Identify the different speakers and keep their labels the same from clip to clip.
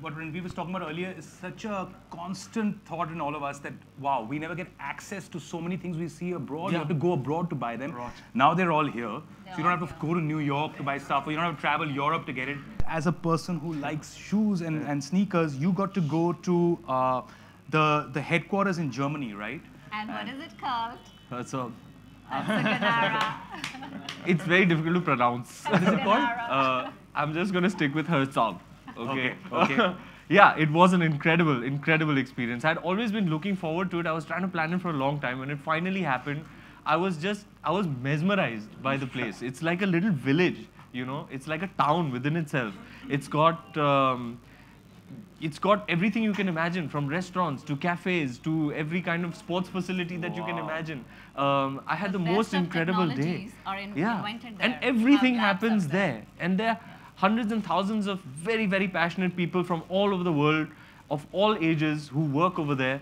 Speaker 1: What Ranveer was talking about earlier is such a constant thought in all of us that, wow, we never get access to so many things we see abroad. You have to go abroad to buy them. Now they're all here. So you don't have to go to New York to buy stuff, or you don't have to travel Europe to get it. As a person who likes shoes and sneakers, you got to go to the headquarters in Germany, right?
Speaker 2: And what is it called?
Speaker 3: So
Speaker 2: It's
Speaker 3: it's very difficult to pronounce.
Speaker 1: What is it called?
Speaker 3: I'm just going to stick with her song. Okay.
Speaker 1: Okay.
Speaker 3: Yeah, it was an incredible experience. I'd always been looking forward to it. I was trying to plan it for a long time. When it finally happened, I was mesmerized by the place. It's like a little village, you know. It's like a town within itself. It's got everything you can imagine, from restaurants to cafes to every kind of sports facility that you can imagine. I had the most incredible day. And everything happens there. And there are hundreds and thousands of very passionate people from all over the world, of all ages, who work over there.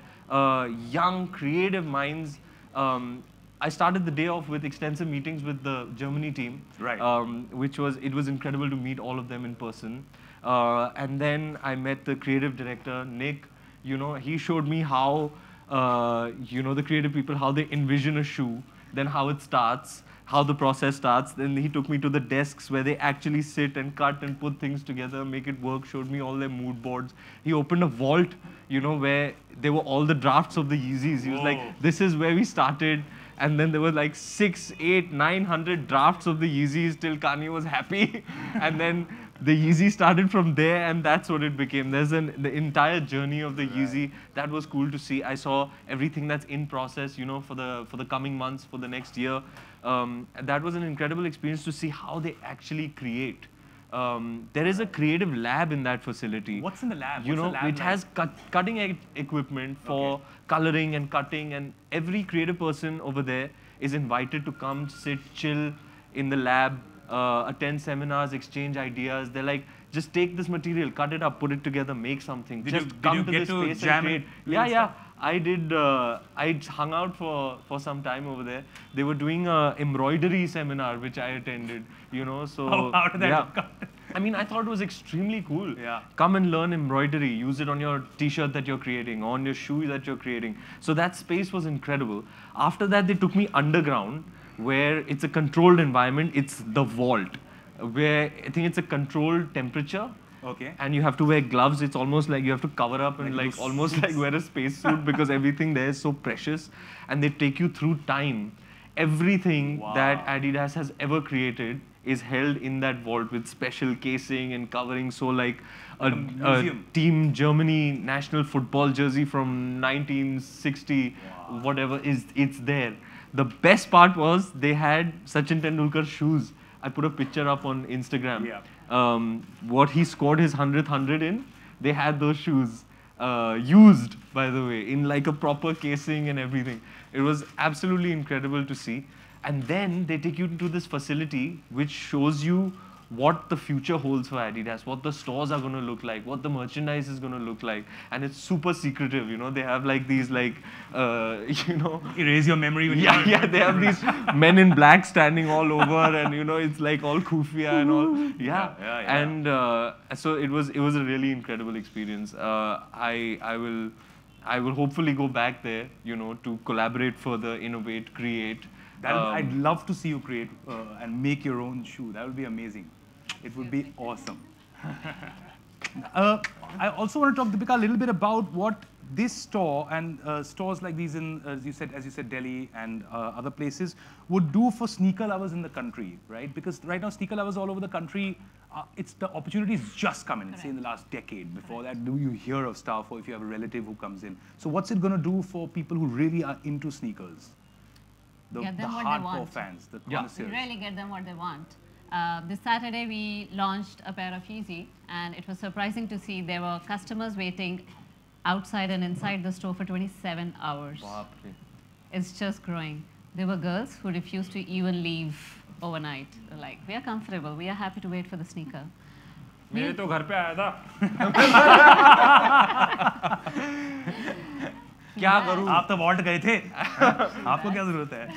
Speaker 3: Young, creative minds. I started the day off with extensive meetings with the Germany team,
Speaker 1: Right.
Speaker 3: It was incredible to meet all of them in person. And then I met the creative director, Nick. You know, he showed me how, the creative people, how they envision a shoe, then how it starts, how the process starts. Then he took me to the desks where they actually sit and cut and put things together, make it work, showed me all their mood boards. He opened a vault, you know, where there were all the drafts of the Yeezys. He was like, this is where we started. And then there were like 600, 800, 900 drafts of the Yeezys till Kanye was happy. And then the Yeezy started from there, and that's what it became. There's the entire journey of the Yeezy. That was cool to see. I saw everything that's in process, you know, for the coming months, for the next year. That was an incredible experience to see how they actually create. There is a creative lab in that facility.
Speaker 1: What's in the lab?
Speaker 3: You
Speaker 1: What's
Speaker 3: know,
Speaker 1: the lab
Speaker 3: which
Speaker 1: like?
Speaker 3: has cutting-edge equipment for coloring and cutting, and every creative person over there is invited to come, sit, chill in the lab, attend seminars, exchange ideas. They're like, just take this material, cut it up, put it together, make something.
Speaker 1: Did
Speaker 3: Just
Speaker 1: you
Speaker 3: come to
Speaker 1: get
Speaker 3: this
Speaker 1: to
Speaker 3: space
Speaker 1: jam
Speaker 3: and
Speaker 1: and
Speaker 3: create.
Speaker 1: do
Speaker 3: Yeah, yeah.
Speaker 1: stuff?
Speaker 3: I did. I hung out for some time over there. They were doing a embroidery seminar, which I attended. You know, so
Speaker 1: How did that
Speaker 3: yeah.
Speaker 1: go?
Speaker 3: I mean, I thought it was extremely cool.
Speaker 1: Yeah.
Speaker 3: Come and learn embroidery. Use it on your T-shirt that you're creating, on your shoe that you're creating. So that space was incredible. After that, they took me underground, where it's a controlled environment. It's the vault, where I think it's a controlled temperature.
Speaker 1: Okay.
Speaker 3: And you have to wear gloves. It's almost like you have to cover up and
Speaker 1: Like
Speaker 3: like
Speaker 1: those
Speaker 3: almost like wear a spacesuit because everything there is so precious. And they take you through time. Everything that Adidas has ever created is held in that vault with special casing and covering. So like a Team Germany national football jersey from 1960, whatever, it's there. The best part was they had Sachin Tendulkar shoes. I put a picture up on Instagram.
Speaker 1: Yeah.
Speaker 3: What he scored his 100th 100 in, they had those shoes used, by the way, in like a proper casing and everything. It was absolutely incredible to see. And then they take you into this facility which shows you what the future holds for Adidas, what the stores are going to look like, what the merchandise is going to look like. And it's super secretive, you know. They have like these like, you know.
Speaker 1: Erase your memory when
Speaker 3: Yeah, they have these men in black standing all over, and you know, it's like all kufia and all. Yeah. And so it was a really incredible experience. I will hopefully go back there, you know, to collaborate further, innovate, create.
Speaker 1: I'd love to see you create and make your own shoe. That would be amazing. It would be awesome. I also want to talk, Deepika, a little bit about what this store and stores like these in, as you said, Delhi and other places would do for sneaker lovers in the country, right? Because right now, sneaker lovers all over the country, it's the opportunities just come in. Say in the last decade. Before that, do you hear of stuff, or if you have a relative who comes in? So what's it going to do for people who really are into sneakers? the
Speaker 2: get them what they
Speaker 1: hardcore
Speaker 2: want.
Speaker 1: fans, the
Speaker 2: We
Speaker 1: connoisseurs.
Speaker 2: really get them what they want. This Saturday, we launched a pair of Yeezy, and it was surprising to see there were customers waiting outside and inside the store for 27 hours.
Speaker 3: Wow.
Speaker 2: It's just growing. There were girls who refused to even leave overnight. They're like, we are comfortable. We are happy to wait for the sneaker.
Speaker 1: मेरे तो घर पे आया था.
Speaker 3: क्या करूँ?
Speaker 1: आप तो वॉल्ट गए थे. आपको क्या जरूरत है?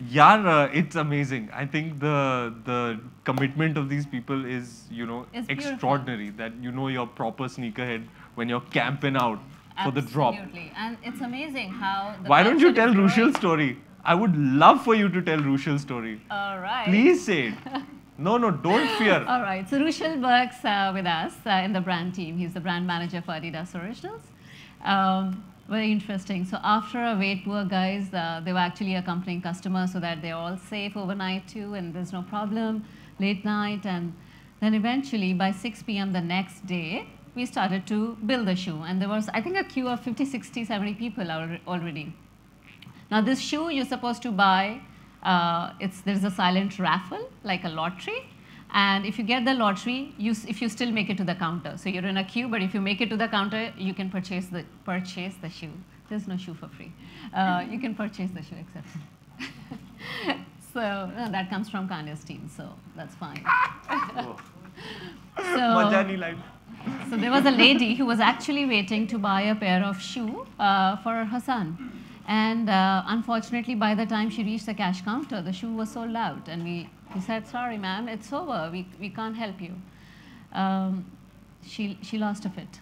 Speaker 3: Yeah, it's amazing. I think the commitment of these people is, you know,
Speaker 2: It's
Speaker 3: extraordinary. That you know you're proper sneakerhead when you're camping out for the drop.
Speaker 2: Absolutely. And it's amazing how the
Speaker 3: Why don't you
Speaker 2: culture
Speaker 3: tell
Speaker 2: is growing.
Speaker 3: Rushal's story? I would love for you to tell Rushal's story.
Speaker 2: All right.
Speaker 3: Please say it. No, don't fear.
Speaker 2: All right. So Rushal works with us in the brand team. He's the brand manager for Adidas Originals. Very interesting. So after a wait tour, guys, they were actually accompanying customers so that they're all safe overnight too, and there's no problem late night. And then eventually by 6 p.m. the next day, we started to build the shoe. And there was, I think, a queue of 50, 60, 70 people already. Now this shoe you're supposed to buy, there's a silent raffle, like a lottery. And if you get the lottery, if you still make it to the counter. So you're in a queue, but if you make it to the counter, you can purchase the shoe. There's no shoe for free. You can purchase the shoe, except. So that comes from Kanye's team, so that's fine. So there was a lady who was actually waiting to buy a pair of shoe for her son. And unfortunately, by the time she reached the cash counter, the shoe was sold out. And we said, sorry, ma'am, it's over. We can't help you. She lost a fit.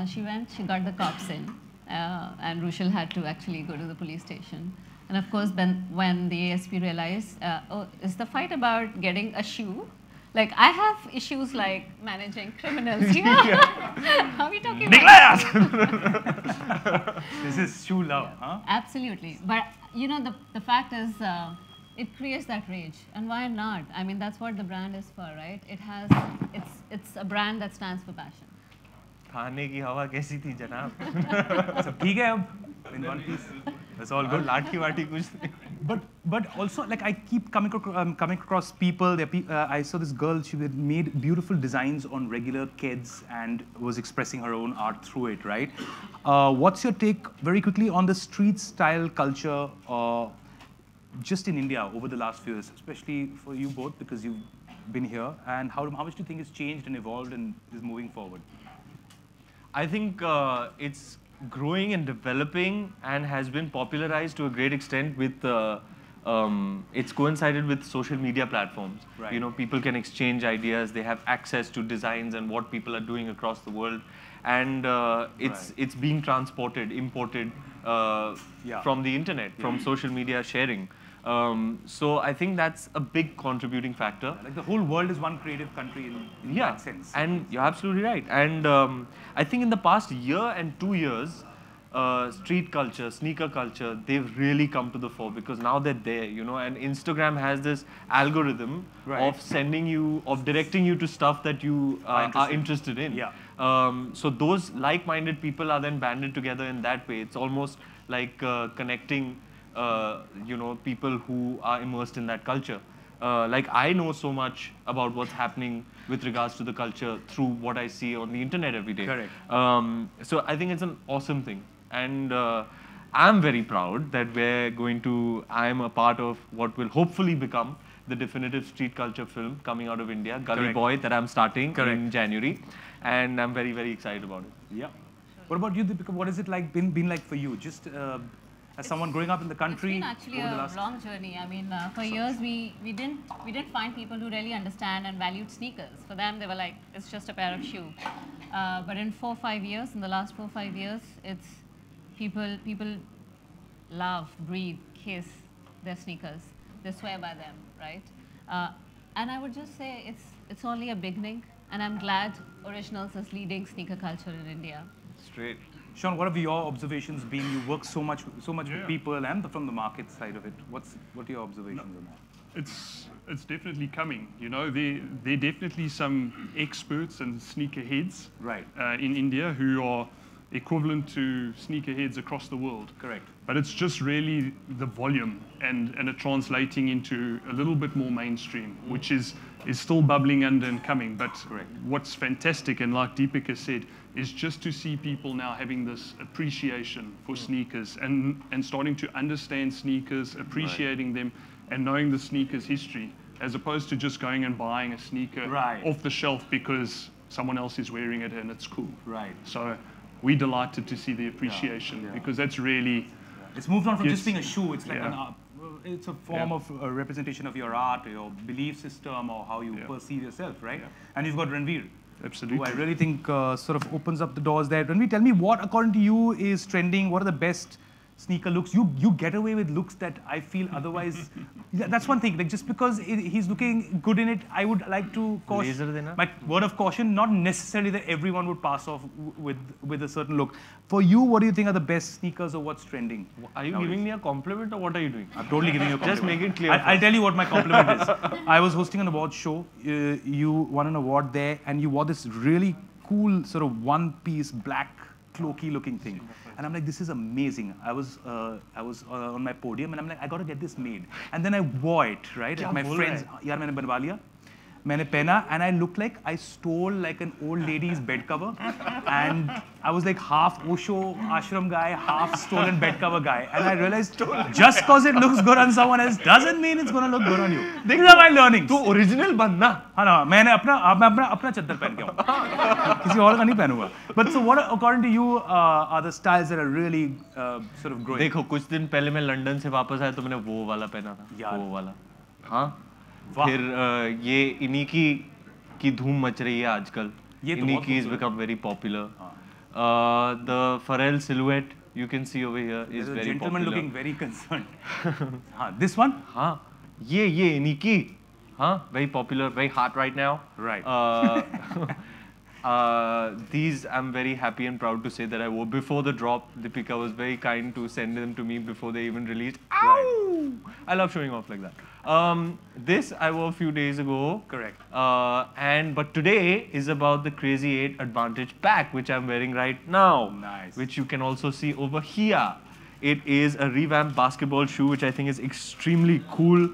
Speaker 2: She got the cops in. And Rushal had to actually go to the police station. And of course, when the ASP realized, oh, is the fight about getting a shoe? Like, I have issues like managing criminals here. How are we talking about?
Speaker 1: This is shoe love, huh?
Speaker 2: Absolutely. But, you know, the fact is, it creates that rage. And why not? I mean, that's what the brand is for, right? It's a brand that stands for passion.
Speaker 3: खाने की हवा कैसी थी जनाब?
Speaker 1: सब ठीक है अब? In one piece. That's all good.
Speaker 3: लाठी वाठी कुछ नहीं.
Speaker 1: But also, like, I keep coming across people. I saw this girl. She had made beautiful designs on regular kids and was expressing her own art through it, right? What's your take, very quickly, on the street style culture just in India over the last few years, especially for you both because you've been here, and how much do you think has changed and evolved and is moving forward?
Speaker 3: I think it's growing and developing and has been popularized to a great extent with it's coincided with social media platforms.
Speaker 1: Right.
Speaker 3: You know, people can exchange ideas, they have access to designs and what people are doing across the world, and it's being transported, imported from the internet, from social media sharing. So I think that's a big contributing factor.
Speaker 1: Like the whole world is one creative country in that sense.
Speaker 3: And you're absolutely right. And I think in the past year and 2 years, street culture, sneaker culture, they've really come to the fore because now they're there, you know, and Instagram has this algorithm of directing you to stuff that you are interested in.
Speaker 1: Yeah.
Speaker 3: So those like-minded people are then banded together in that way. It's almost like connecting you know, people who are immersed in that culture. Like I know so much about what's happening with regards to the culture through what I see on the internet every day.
Speaker 1: Correct.
Speaker 3: So I think it's an awesome thing. And I'm very proud that I'm a part of what will hopefully become the definitive street culture film coming out of India, Gully Boy, that I'm starting in January. And I'm very, very excited about it.
Speaker 1: Yeah. What about you, Deepika? What has it like been like for you? Just as someone growing up in the country,
Speaker 2: it's been actually a long journey. I mean, for years we didn't find people who really understand and valued sneakers. For them, they were like, it's just a pair of shoes. But in in the last 4 or 5 years, it's people love, breathe, kiss their sneakers. They swear by them, right? And I would just say it's only a beginning, and I'm glad Originals is leading sneaker culture in India.
Speaker 3: Straight.
Speaker 1: Sean, what have your observations been? You work so much with people and from the market side of it. What are your observations on that?
Speaker 4: It's definitely coming. You know, there are definitely some experts and sneakerheads in India who are equivalent to sneakerheads across the world.
Speaker 1: Correct.
Speaker 4: But it's just really the volume and it translating into a little bit more mainstream, which is still bubbling under and coming. But what's fantastic, and like Deepika said, is just to see people now having this appreciation for sneakers and starting to understand sneakers, appreciating them, and knowing the sneakers history, as opposed to just going and buying a sneaker off the shelf because someone else is wearing it and it's cool. So we're delighted to see the appreciation because that's really...
Speaker 1: It's moved on from just being a shoe. It's like it's a form of a representation of your art, or your belief system, or how you perceive yourself, right? And you've got Ranveer.
Speaker 4: Absolutely.
Speaker 1: Who I really think sort of opens up the doors there. Ranveer, tell me what, according to you, is trending? What are the best sneaker looks? You get away with looks that I feel otherwise... That's one thing. Like, just because he's looking good in it, I would like to caution... My word of caution, not necessarily that everyone would pass off with a certain look. For you, what do you think are the best sneakers, or what's trending?
Speaker 3: Are you giving me a compliment, or what are you doing?
Speaker 1: I'm totally giving you a compliment.
Speaker 3: Just make it clear.
Speaker 1: I'll tell you what my compliment is. I was hosting an award show. You won an award there, and you wore this really cool sort of one-piece black cloaky looking thing. And I'm like, this is amazing. I was on my podium and I'm like, I got to get this made. And then I wore it, right? At my friends, yaar maine banwa liya. Maine pehna, and I looked like I stole like an old lady's bed cover. And I was like half Osho ashram guy, half stolen bed cover guy. And I realized just because it looks good on someone else doesn't mean it's going to look good on you. These are my learnings.
Speaker 3: Tu original banna.
Speaker 1: हाँ ना, मैंने अपना चद्दर पहन के आऊँ, किसी और का नहीं पहनूँगा. But so what, according to you, are the styles that are really sort of growing?
Speaker 3: देखो, कुछ दिन पहले मैं लंदन से वापस आया तो मैंने वो वाला पहना था, वो वाला. हाँ. फिर ये इनिकी की धूम मच रही है आजकल. इनिकी is become very popular. The Pharrell silhouette you can see over here is very popular.
Speaker 1: Gentleman looking very concerned. This one?
Speaker 3: हाँ. ये इनिकी. Very popular, very hot right now.
Speaker 1: Right.
Speaker 3: These I'm very happy and proud to say that I wore before the drop. Deepika was very kind to send them to me before they even released. Ow! I love showing off like that. This I wore a few days ago.
Speaker 1: Correct.
Speaker 3: But today is about the Crazy 8 Advantage Pack, which I'm wearing right now.
Speaker 1: Nice.
Speaker 3: Which you can also see over here. It is a revamped basketball shoe, which I think is extremely cool.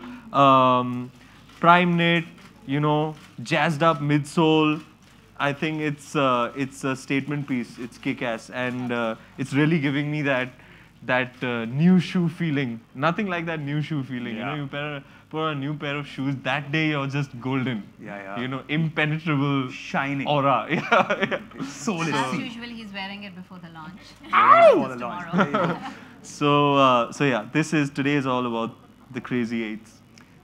Speaker 3: Prime knit, you know, jazzed up midsole. I think it's a statement piece. It's kick-ass, and it's really giving me that new shoe feeling. Nothing like that new shoe feeling. You know, you put a new pair of shoes. That day you're just golden. You know, impenetrable,
Speaker 1: shining
Speaker 3: aura.
Speaker 2: Soulless. As usual, he's wearing it before the launch.
Speaker 1: Before the launch.
Speaker 3: So yeah, today is all about the Crazy Eights.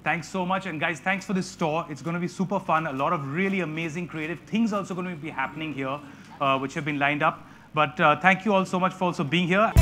Speaker 1: Thanks so much, and guys, thanks for this tour. It's going to be super fun. A lot of really amazing creative things also going to be happening here, which have been lined up. But thank you all so much for also being here.